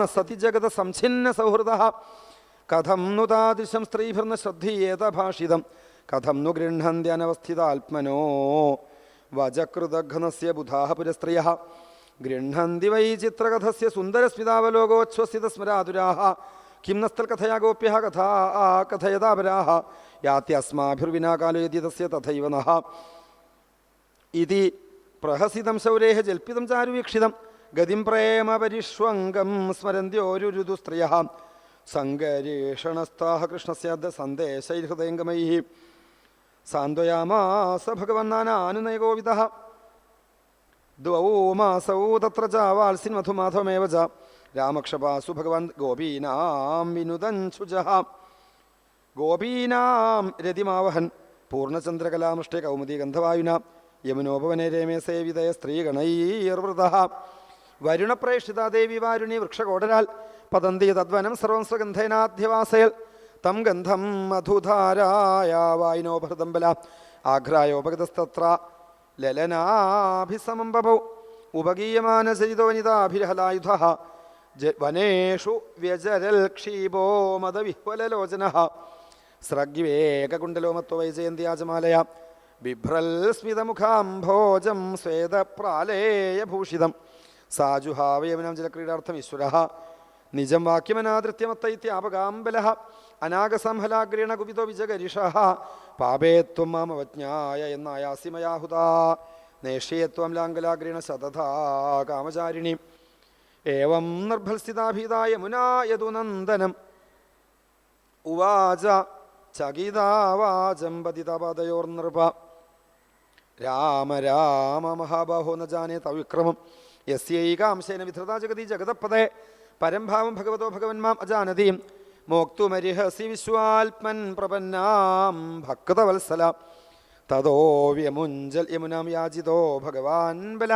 ന സതി ജഗത സംഛിന്ന സൗഹൃദ കഥം नु താദൃശം സ്ത്രീഭിർന ശ്രദ്ധീയേത ഭാഷിതം കഥം नु ഗൃഹന്ത്യനവസ്ഥിതാത്മനോ വജകൃതഘ്നസ്യ ബുധാഃ പുരസ്ത്രിയഃ ഗൃഹന്തി വൈ ചിത്രകഥസ്യ സുന്ദരസ്മിതാവലോകോച്ഛ്വസിതസ്മരാതുരാഃ കിം നസ്തൽകഥയാ ഗോപ്യഃ കഥാ കഥയതാപരാഃ യാത്യസ്മാഭിർവിനാ കാലോ യതി തസ്യ തഥൈവ നഃ ഇതി പ്രഹസിതം ശൗരേഃ ജൽപ്പിതം ചാരുവീക്ഷിതം ഗതിം പ്രേമപരിഷ്വംഗം സ്മരന്ത്യോരുരുദു സ്ത്രിയഃ സങ്കരീഷണസ്ഥാഃ കൃഷ്ണസ്യ സന്ദേശൈർഹൃദയംഗമൈഃ സാന്ത്വയാമാസ ഭഗവന്നാനാനുനയകോവിദഃ ദ്വൗ മാസൗ തത്ര ച വാത്സ്യൻ മധുമാധവമേവ ച രാമക്ഷപാസു ഭഗവാൻ ഗോപീനാം വിനുദൻ ശുചഃ ഗോപീനാം രതിമാവഹൻ പൂർണ്ണചന്ദ്രകലാമൃഷ്ടേ കൗമുദീ ഗന്ധവായുന യമുനോപവനെ രമേ സേവിതയ സ്ത്രീഗണൈർവൃതഃ വരുണപ്രേക്ഷിതാ ദേവി വാരുണി വൃക്ഷകോടരാൽ പതന്തി തദ്വനം സർവം സ്വഗന്ധേനാധ്യവാസയൽ തം ഗന്ധം മധുധാരായ വായിനോഭൃതംബല ആഘ്രായോപഗതസ്തത്ര ലലനാഭിസമംബഭൗ ഉപഗീയമാനചരിതോ വനിതാഭിരഹലായുധഃ വനേഷു വ്യജരൽ ക്ഷീപോ മദവിഹ്വലലോചനഃ സ്രഗ്വിവേകകുണ്ടലോ മത്വ വൈജയന്ത്യാജമാലയ ബിഭ്രൽ സ്മിതമുഖാംഭോജം സ്വേദപ്രാലേയഭൂഷിതം സാജുഹാവയവനം ജലക്രീഡാർത്ഥം ഈശ്വരഃ നിജം വാക്യമനാദൃത്യമത്തൈത്യാപകാംബലഃ അനാഗസംഹലാഗ്രീണ കുപിതോ വിജഗരിഷഃ പാപേ ത്വം മാമവജ്ഞായ എന്നായാസിമയാഹുതാ നേഷ്യേ ത്വം ലാംഗലാഗ്രീണ ശതഥാ കാമചാരിണി ഏവം നിർഭൽസ്ഥിതാഭീതാ യമുനാ യദുനന്ദനം ഉവാച ചകിതാവാചം പതിതപാദയോർനൃപ രാമ രാമ മഹാബാഹോ ന ജാനേ തവ വിക്രമം യസ്യൈകാംശേന വിധൃതാ ജഗതി ജഗതപദേ പരംഭാവം ഭഗവതോ ഭഗവന്മാം അജാനതീം മോക്തുമരിഹസി വിശ്വാത്മൻ പ്രപന്നാം ഭക്തവത്സല തതോ വ്യമുഞ്ചൽ യമുനാം യാചിതോ ഭഗവാൻ ബല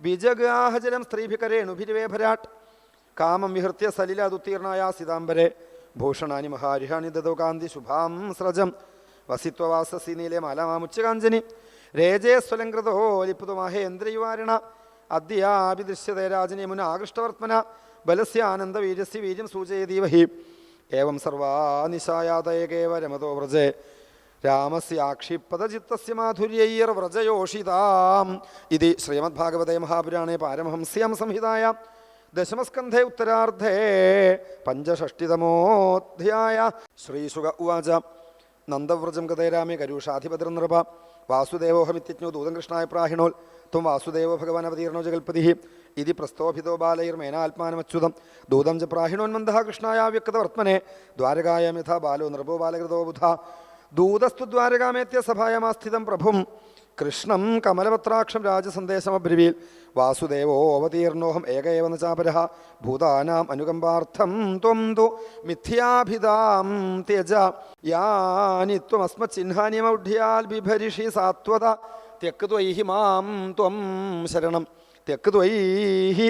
ബിജഗാഹജലം സ്ത്രീഭികരേണുഭിരിവേഭരാട്ട് കാമം വിഹൃത്യ സലിലാതുത്തീർണായ സിതാംബരെ ഭൂഷണാനി മഹാരിഹാണി ദദോ കാന്തി ശുഭാം സ്രജം വസിത്വവാസസി നീലേ മാലാമുച്ചകാഞ്ചനി രേജേ സ്വലങ്കൃതോ ലിപ്തോ മഹേന്ദ്രയുവാരിണ അദ്യാപി ദൃശ്യതേ രാജനി യമുന ആകൃഷ്ടവർത്തമന ബലസ്യാനന്ദവീര്യസ്യ വീര്യം സൂചയതീവഹി ഏവം സർവാനിശായാതയേകേവ രമതോ വ്രജേ രാമസ്യാക്ഷിപദചിത്തസ്യ മാധുര്യൈർവ്രജയോഷിതാം ഇതി ശ്രീമദ്ഭാഗവതേ മഹാപുരാണേ പാരമഹംസ്യാം സംഹിതായാം ദശമസ്കന്ധേ ഉത്തരാർദ്ധേ പഞ്ചഷഷ്ടിതമോധ്യായ ശ്രീശുക ഉവാച നന്ദവ്രജം ഗതേ രാമേ കരൂഷാധിപതിർനൃപ വാസുദേവോഹമിത്യജ്ഞോ ദൂതം കൃഷ്ണായ പ്രാഹിണോൽ ത്വം വാസുദേവോ ഭഗവാൻ അവതീർണോ ജഗൽപതി ഇതി പ്രസ്തോഭിതോ ബാലൈർമേനാത്മാനമച്യുതം ദൂതം ച പ്രാഹിണോന്മന്ദഃ കൃഷ്ണായ വ്യക്തവർത്മനെ ദ്വാരകായാം യഥാ ബാലോ നൃപോ ബാലകൃതോ ബുധ ദൂതസ്തു ദ്വാരകാമേത്യ സഭായാമാസ്ഥിതം പ്രഭും കൃഷ്ണം കമലപത്രാക്ഷം രാജസന്ദേശമബ്രവീൽ വാസുദേവോ അവതീർണോഹം ഏക ഏവ ന ചാപരഃ ഭൂതാനാം അനുകമ്പാർത്ഥം ത്വം തു മിഥ്യാഭിധാം ത്യജ യാനി ത്വമസ്മച്ചിഹ്നാനിമൗഢ്യാൽ ബിഭരിഷി സാത്വത ത്യക്ത്വൈഹി മാം ത്വം ശരണം ത്യക്ത്വൈഹി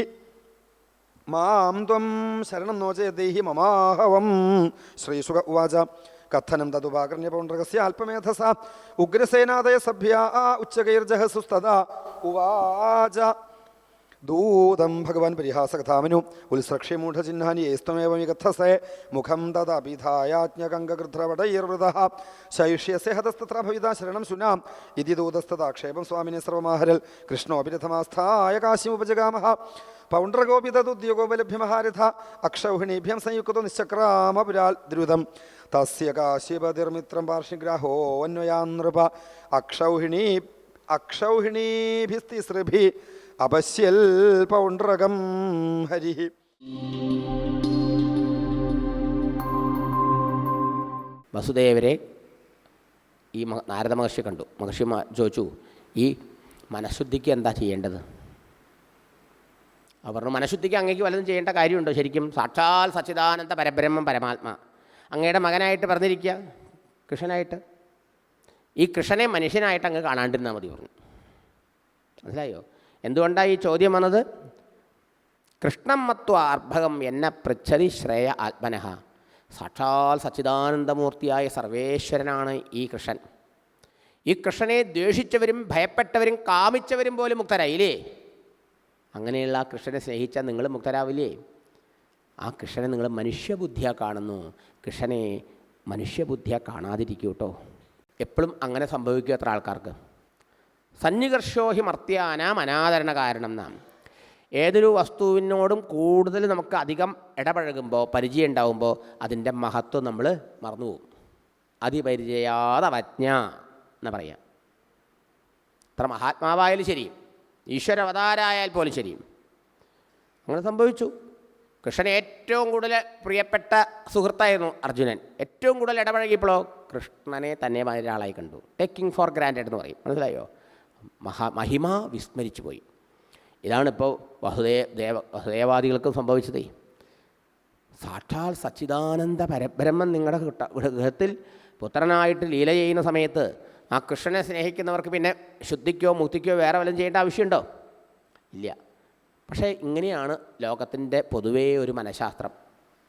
മാം ത്വം ശരണം നോചയതൈഹി മമാഹവം ശ്രീശുക ഉവാച കഥനം തതുപാകർണ്യപൗണ്ഡ്രകസ്യ അല്പമേധസ ഉഗ്രസേനാദയ സഭ്യ ഉച്ചകൈർജഹസുസ്തദാ ഉവാച ദൂതം ഭഗവാൻ പരിഹാസകഥാമനു ഉത്സ്രക്ഷ്യ മൂഢചിഹ്നാനി ഏസ്ത്വമേവ വികഥസേ മുഖം തദഭിധായാജ്ഞകങ്കൃധ്രവടൈർവൃതഃ ശൈഷ്യസ്യ ഹതസ്തത്ര ഭവിതാ ശരണം ശുനാം ഇതി ദൂതസ്തദാക്ഷേപം സ്വാമിനെ സർവമാഹരൽ കൃഷ്ണോപിരഥമാസ്ഥായ കാശിമുപജഗാമഃ പൗണ്ഡ്രകോപി തദുദ്യോഗോപലഭ്യമഹാരഥ അക്ഷൗഹിണീഭ്യം സംയുക്തോ നിശ്ചക്രാമപുരാൽ ദ്രുതം തസ്യ കാശിപതിർമിത്രം പാർഷിഗ്രാഹോ അന്വയാനൃപ അക്ഷൗഹിണീഭിസ്തിസൃഭി അപശ്യൽ പൗണ്ഡ്രകം ഹരി. വസുദേവരെ ഈ നാരദ മഹർഷി കണ്ടു. മഹർഷി ചോദിച്ചു, ഈ മനഃശുദ്ധിക്ക് എന്താ ചെയ്യേണ്ടത്? അവർ മനഃശുദ്ധിക്ക് അങ്ങേക്ക് വല്ലതും ചെയ്യേണ്ട കാര്യമുണ്ടോ? ശരിക്കും സാക്ഷാൽ സച്ചിദാനന്ദ പരബ്രഹ്മം പരമാത്മാ അങ്ങയുടെ മകനായിട്ട് പറഞ്ഞിരിക്കുക, കൃഷ്ണനായിട്ട്. ഈ കൃഷ്ണനെ മനുഷ്യനായിട്ട് അങ്ങ് കാണാണ്ടിരുന്നാൽ മതി പറഞ്ഞു. മനസ്സിലായോ എന്തുകൊണ്ടാണ് ഈ ചോദ്യം വന്നത്? കൃഷ്ണം മത്വ അർഭകം എന്നെ പൃച്ഛതി ശ്രേയ ആത്മനഃ. സാക്ഷാൽ സച്ചിദാനന്ദമൂർത്തിയായ സർവേശ്വരനാണ് ഈ കൃഷ്ണൻ. ഈ കൃഷ്ണനെ ദ്വേഷിച്ചവരും ഭയപ്പെട്ടവരും കാമിച്ചവരും പോലും മുക്തരായില്ലേ? അങ്ങനെയുള്ള ആ കൃഷ്ണനെ സ്നേഹിച്ചാൽ നിങ്ങൾ മുക്തരാവില്ലേ? ആ കൃഷ്ണനെ നിങ്ങൾ മനുഷ്യബുദ്ധിയാ കാണുന്നു, കൃഷ്ണനെ മനുഷ്യബുദ്ധിയാ കാണാതിരിക്കൂ കേട്ടോ. എപ്പോഴും അങ്ങനെ സംഭവിക്കും അത്ര ആൾക്കാർക്ക്. സന്നികർഷോഹി മർത്യാനാം അനാദരണ കാരണം നാം. ഏതൊരു വസ്തുവിനോടും കൂടുതൽ നമുക്ക് അധികം ഇടപഴകുമ്പോൾ, പരിചയം ഉണ്ടാകുമ്പോൾ അതിൻ്റെ മഹത്വം നമ്മൾ മറന്നുപോകും. അതിപരിചയാതവജ്ഞ എന്ന് പറയാം. അത്ര മഹാത്മാവായാലും ശരി, ഈശ്വരവതാരായാൽ പോലും ശരി, അങ്ങനെ സംഭവിച്ചു. കൃഷ്ണൻ ഏറ്റവും കൂടുതൽ പ്രിയപ്പെട്ട സുഹൃത്തായിരുന്നു അർജുനൻ. ഏറ്റവും കൂടുതൽ ഇടപഴകിയപ്പോഴോ കൃഷ്ണനെ തന്നെ ഒരാളായി കണ്ടു. ടേക്കിംഗ് ഫോർ ഗ്രാൻറ്റഡ് എന്ന് പറയും. മനസ്സിലായോ? മഹിമ വിസ്മരിച്ചു പോയി. ഇതാണിപ്പോൾ വസുദേവാദികൾക്കും സംഭവിച്ചത്. സാക്ഷാൽ സച്ചിദാനന്ദ പരബ്രഹ്മൻ നിങ്ങളുടെ ഗൃഹത്തിൽ പുത്രനായിട്ട് ലീല ചെയ്യുന്ന സമയത്ത് ആ കൃഷ്ണനെ സ്നേഹിക്കുന്നവർക്ക് പിന്നെ ശുദ്ധിക്കോ മുക്തിക്കോ വേറെ വല്ലതും ചെയ്യേണ്ട ആവശ്യമുണ്ടോ? ഇല്ല. പക്ഷേ ഇങ്ങനെയാണ് ലോകത്തിൻ്റെ പൊതുവേ ഒരു മനഃശാസ്ത്രം.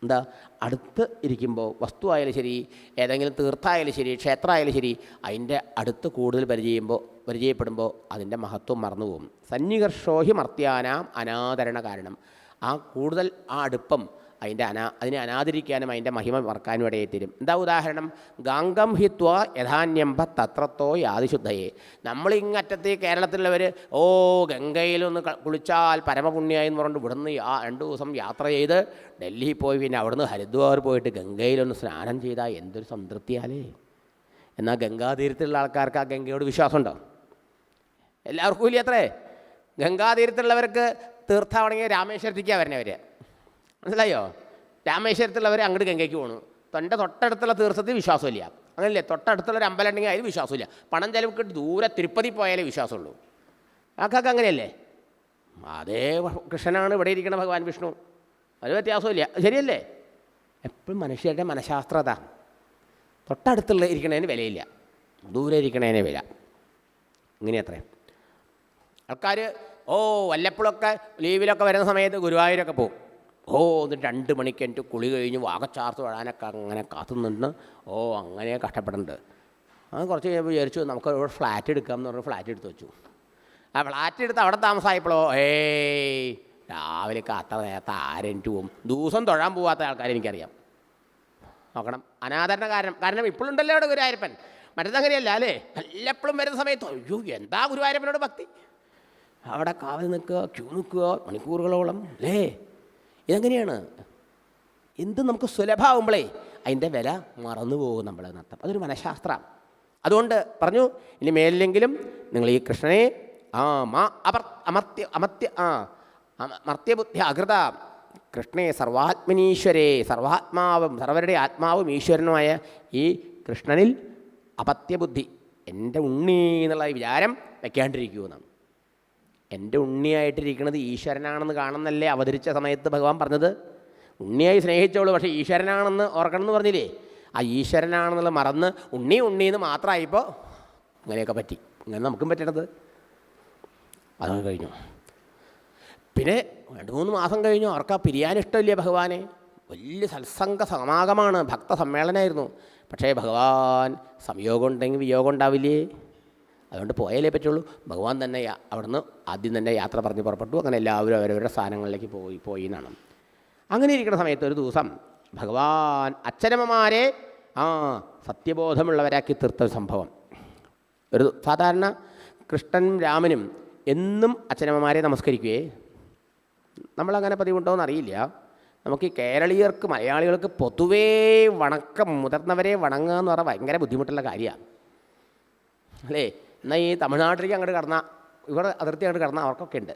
എന്താ? അടുത്ത് ഇരിക്കുമ്പോൾ, വസ്തുവായാലും ശരി, ഏതെങ്കിലും തീർത്ഥായാലും ശരി, ക്ഷേത്രമായാലും ശരി, അതിൻ്റെ അടുത്ത് കൂടുതൽ പരിചയപ്പെടുമ്പോൾ അതിൻ്റെ മഹത്വം മറന്നുപോകും. സന്നികർഷോഹി മർത്യാനാം അനാദരണ കാരണം. ആ കൂടുതൽ ആ അടുപ്പം അതിനെ അനാദരിക്കാനും അതിൻ്റെ മഹിമ മറക്കാനും ഇടയെത്തരും. എന്താ ഉദാഹരണം? ഗംഗം ഹിത്വ യഥാന്യംഭ തത്രത്തോ യാതിശുദ്ധയെ. നമ്മളിങ്ങറ്റത്ത് കേരളത്തിലുള്ളവർ ഗംഗയിലൊന്ന് കുളിച്ചാൽ പരമപുണ്യായി എന്ന് പറഞ്ഞിട്ട് ഇവിടുന്ന് 2 ദിവസം യാത്ര ചെയ്ത് ഡൽഹിയിൽ പോയി പിന്നെ അവിടുന്ന് ഹരിദ്വാർ പോയിട്ട് ഗംഗയിലൊന്ന് സ്നാനം ചെയ്താൽ എന്തൊരു സംതൃപ്തിയാലേ. എന്നാൽ ഗംഗാതീരത്തുള്ള ആൾക്കാർക്ക് ആ ഗംഗയോട് വിശ്വാസമുണ്ടോ? എല്ലാവർക്കും ഇല്ല അത്രേ. ഗംഗാതീരത്തുള്ളവർക്ക് തീർത്ഥാടനമെങ്കിൽ രാമേശ്വരത്തേക്കാണ് വരണവർ. മനസ്സിലായോ? രാമേശ്വരത്തുള്ളവർ അങ്ങോട്ട് ഗംഗയ്ക്ക് പോകണു. തൊട്ടടുത്തുള്ള തീർത്ഥത്തിൽ വിശ്വാസമില്ല. അങ്ങനല്ലേ? തൊട്ടടുത്തുള്ളൊരു അമ്പലം ഉണ്ടെങ്കിൽ അതിൽ വിശ്വാസമില്ല. പണം ചിലവ് ദൂരെ തിരുപ്പതി പോയാലേ വിശ്വാസമുള്ളൂ. ആൾക്കാർക്ക് അങ്ങനെയല്ലേ? അതേ കൃഷ്ണനാണ് ഇവിടെ ഇരിക്കണ ഭഗവാൻ വിഷ്ണു. അത് വ്യത്യാസമില്ല. ശരിയല്ലേ? എപ്പോഴും മനുഷ്യരുടെ മനഃശാസ്ത്രത. തൊട്ടടുത്തുള്ള ഇരിക്കണതിന് വിലയില്ല, ദൂരെ ഇരിക്കണതിന് വില. ഇങ്ങനെയത്രേ ആൾക്കാർ. വല്ലപ്പോഴൊക്കെ ലീവിലൊക്കെ വരുന്ന സമയത്ത് ഗുരുവായൂരൊക്കെ പോകും. എന്നിട്ട് 2 മണിക്ക് എനിക്ക് കുളി കഴിഞ്ഞ് വാകച്ചാർത്ത് വരാനൊക്കെ അങ്ങനെ കാത്തു നിന്ന് അങ്ങനെ കഷ്ടപ്പെടുന്നുണ്ട്. അത് കുറച്ച് കഴിഞ്ഞപ്പോൾ വിചാരിച്ചു നമുക്ക് ഒരു ഫ്ലാറ്റ് എടുക്കാം എന്ന് പറഞ്ഞ് ഫ്ലാറ്റ് എടുത്ത് വെച്ചു. ആ ഫ്ലാറ്റ് എടുത്ത് അവിടെ താമസമായപ്പോഴോ രാവിലെ അത്ര നേരത്തെ ആരെനിക്ക് പോകും. ദിവസം തൊഴാൻ പോകാത്ത ആൾക്കാരെ എനിക്കറിയാം. നോക്കണം, അനാദരണ കാരണം ഇപ്പോഴുണ്ടല്ലോ അവിടെ ഗുരുവായൂരപ്പൻ. മറ്റേതങ്ങനെയല്ല അല്ലേ? എല്ലപ്പോഴും വരുന്ന സമയത്ത് എന്താ ഗുരുവായൂരപ്പനോട് ഭക്തി. അവിടെ കാവൽ നിൽക്കുക, ക്യൂ നിൽക്കുക മണിക്കൂറുകളോളം അല്ലേ? ഇതെങ്ങനെയാണ്? എന്ത് നമുക്ക് സുലഭമാകുമ്പോഴേ അതിൻ്റെ വില മറന്നു പോകും നമ്മൾ എന്നർത്ഥം. അതൊരു മനഃശാസ്ത്രമാണ്. അതുകൊണ്ട് പറഞ്ഞു, ഇനി മേലിലെങ്കിലും നിങ്ങൾ ഈ കൃഷ്ണനെ മർത്യബുദ്ധി അകൃത കൃഷ്ണേ സർവാത്മനീശ്വരേ, സർവാത്മാവും സർവരുടെ ആത്മാവും ഈശ്വരനുമായ ഈ കൃഷ്ണനിൽ അപത്യബുദ്ധി, എൻ്റെ ഉണ്ണി എന്നുള്ള വിചാരം വയ്ക്കാണ്ടിരിക്കുമെന്നാണ്. എൻ്റെ ഉണ്ണിയായിട്ടിരിക്കുന്നത് ഈശ്വരനാണെന്ന് കാണുന്നല്ലേ അവതരിച്ച സമയത്ത് ഭഗവാൻ പറഞ്ഞത്. ഉണ്ണിയായി സ്നേഹിച്ചോളൂ, പക്ഷേ ഈശ്വരനാണെന്ന് ഓർക്കണം എന്ന് പറഞ്ഞില്ലേ? ആ ഈശ്വരനാണെന്നുള്ള മറന്ന് ഉണ്ണിന്ന് മാത്രമായിപ്പോൾ അങ്ങനെയൊക്കെ പറ്റി. അങ്ങനെ നമുക്കും പറ്റണത്. അതൊക്കെ കഴിഞ്ഞു. പിന്നെ 2-3 മാസം കഴിഞ്ഞു. അവർക്ക് ആ പിരിയാനിഷ്ടമില്ല ഭഗവാനെ. വലിയ സത്സംഗ സമാഗമാണ്, ഭക്ത സമ്മേളനമായിരുന്നു. പക്ഷേ ഭഗവാൻ സംയോഗം ഉണ്ടെങ്കിൽ വിയോഗം ഉണ്ടാവില്ലേ? അതുകൊണ്ട് പോയാലേ പറ്റുള്ളൂ. ഭഗവാൻ തന്നെ അവിടുന്ന് ആദ്യം തന്നെ യാത്ര പറഞ്ഞ് പുറപ്പെട്ടു. അങ്ങനെ എല്ലാവരും അവരവരുടെ സ്ഥാനങ്ങളിലേക്ക് പോയി എന്നാണ്. അങ്ങനെ ഇരിക്കുന്ന സമയത്ത് ഒരു ദിവസം ഭഗവാൻ അച്ഛനമ്മമാരെ സത്യബോധമുള്ളവരാക്കി തീർത്ത സംഭവം. ഒരു സാധാരണ കൃഷ്ണനും രാമനും എന്നും അച്ഛനമ്മമാരെ നമസ്കരിക്കുകയെ. നമ്മളങ്ങനെ പതിവുണ്ടോയെന്ന് അറിയില്ല. നമുക്ക് ഈ കേരളീയർക്ക്, മലയാളികൾക്ക് പൊതുവേ വണക്കം, മുതിർന്നവരെ വണങ്ങുക എന്ന് പറഞ്ഞാൽ ഭയങ്കര ബുദ്ധിമുട്ടുള്ള കാര്യമാണ് അല്ലേ? എന്നാൽ ഈ തമിഴ്നാട്ടിലേക്ക് അങ്ങോട്ട് കടന്നാൽ, ഇവിടെ അതിർത്തി അങ്ങോട്ട് കടന്നാൽ അവർക്കൊക്കെ ഉണ്ട്.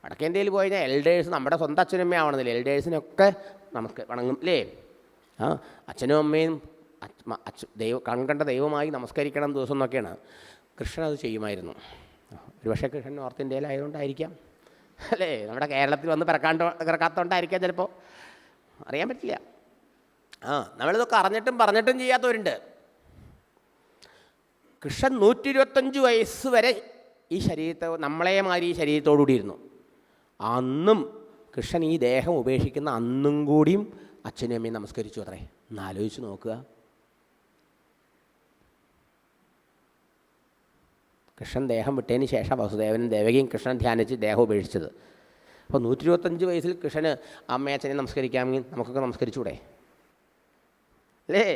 വടക്കേ ഇന്ത്യയിൽ പോയി കഴിഞ്ഞാൽ എൽഡേഴ്സ്, നമ്മുടെ സ്വന്തം അച്ഛനും അമ്മയും ആവണമെന്നില്ല, എൽഡേഴ്സിനൊക്കെ നമുക്ക് വണങ്ങും അല്ലേ? അച്ഛനും അമ്മയും കൺകണ്ട ദൈവമായി നമസ്കരിക്കണം ദിവസം എന്നൊക്കെയാണ്. കൃഷ്ണൻ അത് ചെയ്യുമായിരുന്നു. ഒരുപക്ഷെ കൃഷ്ണൻ നോർത്ത് ഇന്ത്യയിലായതുകൊണ്ടായിരിക്കാം അല്ലേ? നമ്മുടെ കേരളത്തിൽ വന്ന് പിറക്കാത്തതുകൊണ്ടായിരിക്കാം ചിലപ്പോൾ, അറിയാൻ പറ്റില്ല. നമ്മളിതൊക്കെ അറിഞ്ഞിട്ടും പറഞ്ഞിട്ടും ചെയ്യാത്തവരുണ്ട്. കൃഷ്ണൻ 125 വയസ്സ് വരെ ഈ ശരീരത്തെ, നമ്മളെ മാതിരി ഈ ശരീരത്തോടുകൂടി ഇരുന്നു. അന്നും കൃഷ്ണൻ ഈ ദേഹം ഉപേക്ഷിക്കുന്ന അന്നും കൂടിയും അച്ഛനും അമ്മയും നമസ്കരിച്ചു അത്രേ. ഒന്നാലോചിച്ച് നോക്കുക. കൃഷ്ണൻ ദേഹം വിട്ടതിന് ശേഷം വസുദേവനും ദേവകിയും കൃഷ്ണൻ ധ്യാനിച്ച് ദേഹം ഉപേക്ഷിച്ചത്. അപ്പോൾ 125 വയസ്സിൽ കൃഷ്ണന് അമ്മയച്ഛനെ നമസ്കരിക്കാമെങ്കിൽ നമുക്കൊക്കെ നമസ്കരിച്ചൂടെ അല്ലേ?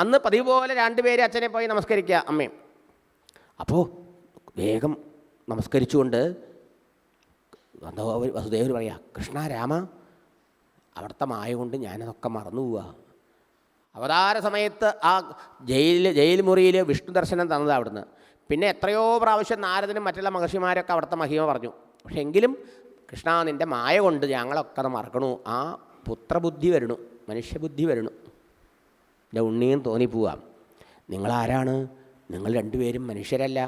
അന്ന് പതിവ് പോലെ 2 പേര് അച്ഛനെ പോയി നമസ്കരിക്കുക അമ്മയും. അപ്പോൾ വേഗം നമസ്കരിച്ചുകൊണ്ട് വസുദേവർ പറയാ, കൃഷ്ണ രാമ, അവിടുത്തെ മായ കൊണ്ട് ഞാനതൊക്കെ മറന്നു പോവുക. അവതാര സമയത്ത് ആ ജയിൽ മുറിയിൽ വിഷ്ണു ദർശനം തന്നത് അവിടുന്ന്. പിന്നെ എത്രയോ പ്രാവശ്യം നാരദനും മറ്റുള്ള മഹർഷിമാരൊക്കെ അവിടുത്തെ മഹിമ പറഞ്ഞു. പക്ഷെ എങ്കിലും കൃഷ്ണ നിൻ്റെ മായ കൊണ്ട് ഞങ്ങളൊക്കെ അത് മറക്കണു. ആ പുത്രബുദ്ധി വരണു, മനുഷ്യബുദ്ധി വരണു. എൻ്റെ ഉണ്ണിയും തോന്നിപ്പോവാം. നിങ്ങളാരാണ്? നിങ്ങൾ 2 പേരും മനുഷ്യരല്ല.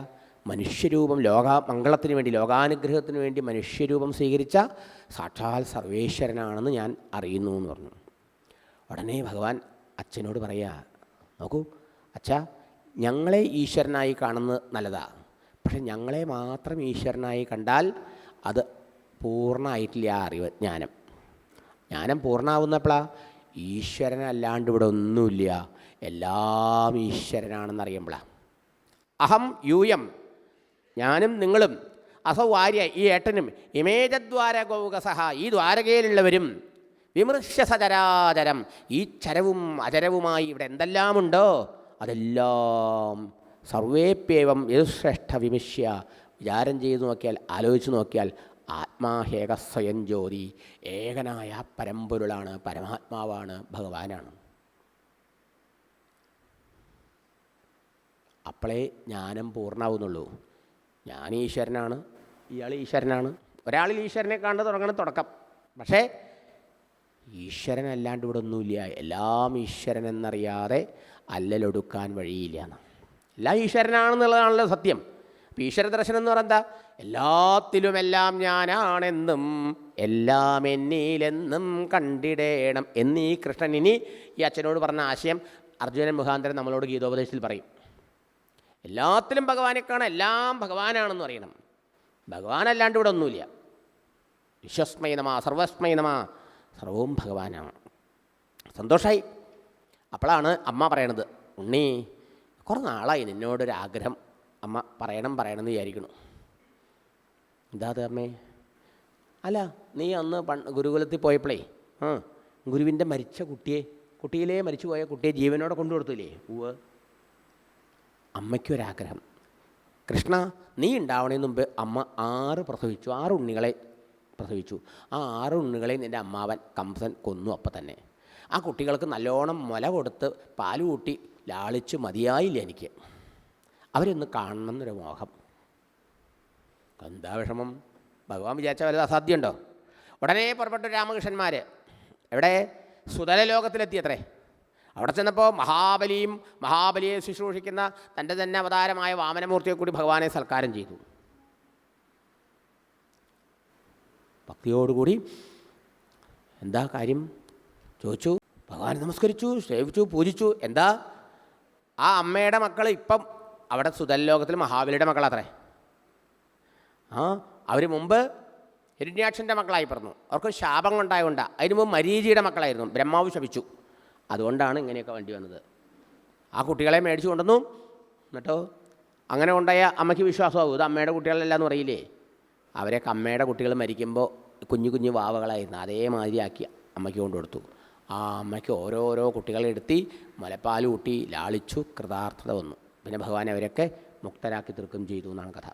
മനുഷ്യരൂപം മംഗളത്തിന് വേണ്ടി, ലോകാനുഗ്രഹത്തിന് വേണ്ടി മനുഷ്യരൂപം സ്വീകരിച്ച സാക്ഷാൽ സർവേശ്വരനാണെന്ന് ഞാൻ അറിയുന്നു എന്ന് പറഞ്ഞു. ഉടനെ ഭഗവാൻ അച്ഛനോട് പറയാ, നോക്കൂ അച്ഛാ, ഞങ്ങളെ ഈശ്വരനായി കാണുന്നത് നല്ലതാണ്. പക്ഷെ ഞങ്ങളെ മാത്രം ഈശ്വരനായി കണ്ടാൽ അത് പൂർണ്ണമായിട്ടില്ല. അറിവ് ജ്ഞാനം പൂർണ്ണമാവുന്നപ്പോഴാണ് ഈശ്വരനല്ലാണ്ട് ഇവിടെ ഒന്നുമില്ല, എല്ലാം ഈശ്വരനാണെന്നറിയുമ്പോഴാണ്. അഹം യൂയം, ഞാനും നിങ്ങളും, അസൗ ആര്യ, ഈ ഏട്ടനും, ഇമേജദ്വാര ഗൗകസഹ, ഈ ദ്വാരകയിലുള്ളവരും, വിമൃശ്യ സചരാചരം, ഈ ചരവും അചരവുമായി ഇവിടെ എന്തെല്ലാമുണ്ടോ അതെല്ലാം സർവേപ്യേവം യതുശ്രേഷ്ഠ വിമിഷ്യ, വിചാരം ചെയ്തു നോക്കിയാൽ, ആലോചിച്ച് നോക്കിയാൽ ആത്മാഹേക സ്വയം ജ്യോതി, ഏകനായ പരമ്പൊരുളാണ്, പരമാത്മാവാണ്, ഭഗവാനാണ്. അപ്പോഴേ ജ്ഞാനം പൂർണ്ണമാവുന്നുള്ളൂ. ഞാൻ ഈശ്വരനാണ്, ഇയാൾ ഈശ്വരനാണ്. ഒരാളിൽ ഈശ്വരനെ കണ്ട് തുടങ്ങണം തുടക്കം. പക്ഷേ ഈശ്വരനല്ലാണ്ട് ഇവിടെ ഒന്നുമില്ല, എല്ലാം ഈശ്വരൻ എന്നറിയാതെ അല്ലലൊടുക്കാൻ വഴിയില്ല എന്ന്. എല്ലാം ഈശ്വരനാണെന്നുള്ളതാണല്ലോ സത്യം. അപ്പോൾ ഈശ്വര ദർശനം എന്ന് പറഞ്ഞാൽ എന്താ? എല്ലാത്തിലുമെല്ലാം ഞാനാണെന്നും എല്ലാം എന്നിലെന്നും കണ്ടിടേണം എന്നീ കൃഷ്ണൻ ഇനി ഈ അച്ഛനോട് പറഞ്ഞ ആശയം അർജുനൻ മുഖാന്തരം നമ്മളോട് ഗീതോപദേശത്തിൽ പറയും. എല്ലാത്തിലും ഭഗവാനെ കാണാൻ, എല്ലാം ഭഗവാനാണെന്ന് അറിയണം. ഭഗവാനല്ലാണ്ട് ഇവിടെ ഒന്നുമില്ല. വിശ്വസ്മൈ നമഃ, സർവസ്മൈ നമഃ, സർവവും ഭഗവാനാണ്. സന്തോഷമായി. അപ്പോഴാണ് അമ്മ പറയണത്, ഉണ്ണി കുറേ നാളായി നിന്നോടൊരാഗ്രഹം അമ്മ പറയണമെന്ന് വിചാരിക്കണു. എന്താ അത് അമ്മേ? അല്ല, നീ അന്ന് ഗുരുകുലത്തിൽ പോയപ്പോഴേ ഗുരുവിൻ്റെ മരിച്ച കുട്ടിയിലേ മരിച്ചു പോയ കുട്ടിയെ ജീവനോടെ കൊണ്ടുകൊടുത്തില്ലേ? ഉവ്വ്. അമ്മയ്ക്കൊരാഗ്രഹം, കൃഷ്ണ നീ ഉണ്ടാവണതിന് മുമ്പ് അമ്മ 6 ഉണ്ണികളെ പ്രസവിച്ചു. ആ 6 ഉണ്ണികളെ നിൻ്റെ അമ്മാവൻ കംസൻ കൊന്നു. അപ്പം തന്നെ ആ കുട്ടികൾക്ക് നല്ലോണം മുല കൊടുത്ത് പാല് കൂട്ടി ലാളിച്ച് മതിയായില്ല എനിക്ക്. അവരൊന്ന് കാണണം എന്നൊരു മോഹം. എന്താ വിഷമം? ഭഗവാൻ വിചാരിച്ച വലുത് അസാധ്യമുണ്ടോ? ഉടനെ പുറപ്പെട്ടു രാമകൃഷ്ണന്മാർ. എവിടെ? സുതല ലോകത്തിലെത്തിയത്രേ. അവിടെ ചെന്നപ്പോൾ മഹാബലിയെ ശുശ്രൂഷിക്കുന്ന തൻ്റെ തന്നെ അവതാരമായ വാമനമൂർത്തിയെ കൂടി ഭഗവാനെ സൽക്കാരം ചെയ്തു. ഭക്തിയോടുകൂടി എന്താ കാര്യം ചോദിച്ചു. ഭഗവാനെ നമസ്കരിച്ചു, സേവിച്ചു, പൂജിച്ചു. എന്താ? ആ അമ്മയുടെ മക്കൾ ഇപ്പം അവിടെ സുതല ലോകത്തിൽ മഹാബലിയുടെ മക്കളാത്രേ. അവർ മുമ്പ് ഹിരണ്യാക്ഷൻ്റെ മക്കളായി പിറന്നു. അവർക്ക് ശാപം കൊണ്ടായതുകൊണ്ടാണ്. അതിന് മുമ്പ് മരീചിയുടെ മക്കളായിരുന്നു. ബ്രഹ്മാവ് ശപിച്ചു. അതുകൊണ്ടാണ് ഇങ്ങനെയൊക്കെ വേണ്ടി വന്നത്. ആ കുട്ടികളെ മേടിച്ചു കൊണ്ടുവന്നു. എന്നിട്ടോ അങ്ങനെ കൊണ്ടായ അമ്മയ്ക്ക് വിശ്വാസമാകും, ഇത് അമ്മയുടെ കുട്ടികളല്ല എന്ന് പറയില്ലേ? അവരെയൊക്കെ അമ്മയുടെ കുട്ടികൾ മരിക്കുമ്പോൾ കുഞ്ഞു വാവകളായിരുന്നു. അതേമാതിരി ആക്കി അമ്മയ്ക്ക് കൊണ്ടുകൊടുത്തു. ആ അമ്മയ്ക്ക് ഓരോരോ കുട്ടികളെ എടുത്തി മുലപ്പാൽ കൂട്ടി ലാളിച്ചു. കൃതാർത്ഥത വന്നു. പിന്നെ ഭഗവാൻ അവരൊക്കെ മുക്തരാക്കി തീർക്കുകയും ചെയ്തു എന്നാണ് കഥ.